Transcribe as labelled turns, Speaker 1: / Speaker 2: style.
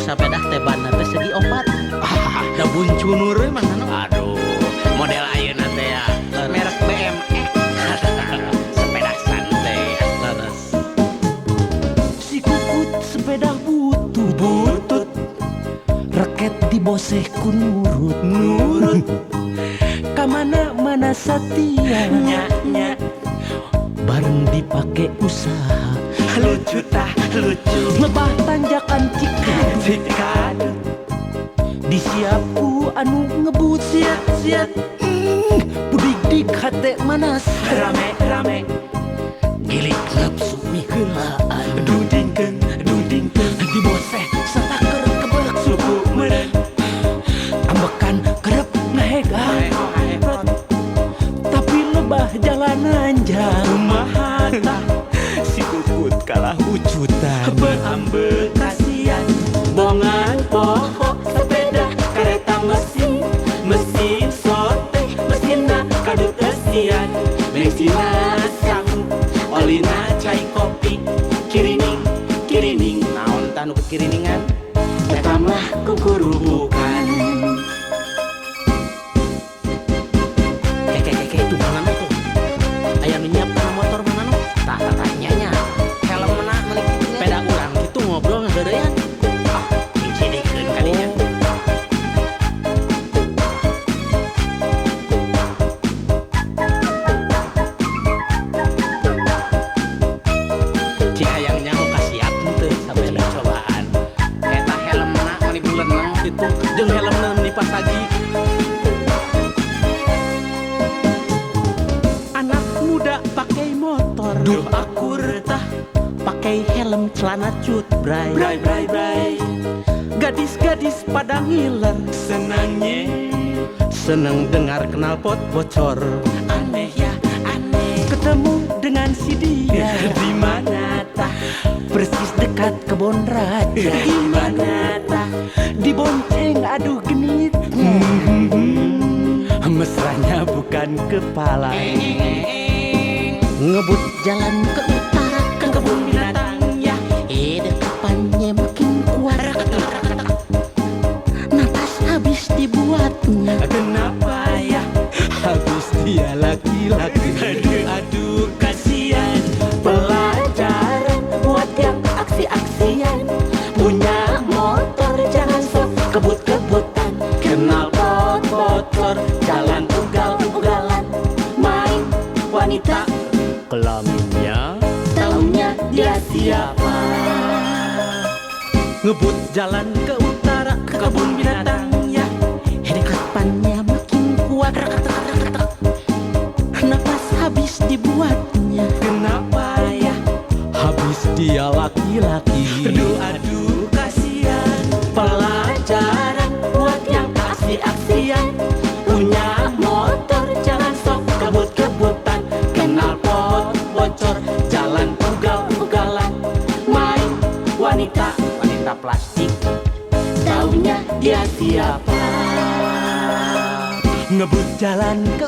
Speaker 1: sepeda teh banna teh segi opat. Da buncunur we mana no.
Speaker 2: Aduh, model ayeuna teh ya merek BMX. Sepeda santai.
Speaker 1: Laras.
Speaker 3: Si Kukut sepeda butut raket diboseh ku nurut kamana-mana satia
Speaker 2: Nya
Speaker 3: bareng dipake usaha
Speaker 2: lucu tah lucu.
Speaker 3: lebah tanjakan cikadut
Speaker 2: Cikadut
Speaker 3: disiapku anu ngebut
Speaker 2: siat
Speaker 3: budik-dik hate manas
Speaker 2: rame
Speaker 3: gilik nafsu mikelaan
Speaker 2: dudingkeun
Speaker 3: diboseh sataker kebek
Speaker 2: suku meureun
Speaker 3: ambekan kerep ngahegang tapi lebah jalanan jauh
Speaker 2: kumaha tah si Kukut kalah ucutan beambeut kasian bongan poho sepeda kereta mesin soteh mesinna kadut kasian bensinna sangu olina cai kopi kirining naon tanu kekiriningan eta mah kukurubukan
Speaker 1: Keke itu mana no tuh? Aya nu nyiapkeun motor mana no?
Speaker 2: tak tanya nya helm mana menik
Speaker 1: Sepeda urang kitu ngobrol ngadarean.
Speaker 2: hiji-hijikeun kadinya
Speaker 1: Cihayangnya mau kasiap teu
Speaker 2: sepeda cobaan eta helmna mani buleunna
Speaker 1: itu jeung helmna meni pas lagi.
Speaker 3: anak muda pakai motor
Speaker 1: Duh akur tah pakai helm celana cut bray.
Speaker 2: bray
Speaker 3: gadis-gadis pada ngiler
Speaker 2: senangnya
Speaker 1: Seneng dengar knalpot bocor.
Speaker 2: aneh ya aneh
Speaker 3: ketemu dengan si dia
Speaker 2: di mana tah
Speaker 3: persis dekat kebun raja
Speaker 2: di mana tah
Speaker 3: dibonceng aduh genit mesranya bukan kepala
Speaker 1: Ngebut jalan ke utara ke kebun binatang ya. Dekepannya makin kuat. Napas habis dibuatnya.
Speaker 2: kenapa ya
Speaker 3: habis dia laki-laki
Speaker 2: aduh kasihan pelajaran buat yang aksi-aksian punya motor jangan sok kebut-kebutan kenal pot bocor jalan ugal-ugalan main wanita
Speaker 1: Kelaminnya
Speaker 2: taunya dia siapa
Speaker 1: ngebut jalan ke utara ke kebun binatang ya. Dekepannya makin kuat. Napas habis dibuatnya.
Speaker 2: kenapa ya
Speaker 3: habis dia laki-laki
Speaker 2: aduh kasihan pelajaran buat yang aksi-aksian punya motor jangan sok kebut-kebutan kenal pot bocor jalan ugal-ugalan main wanita plastik taunya dia siapa
Speaker 3: ngebut jalan ke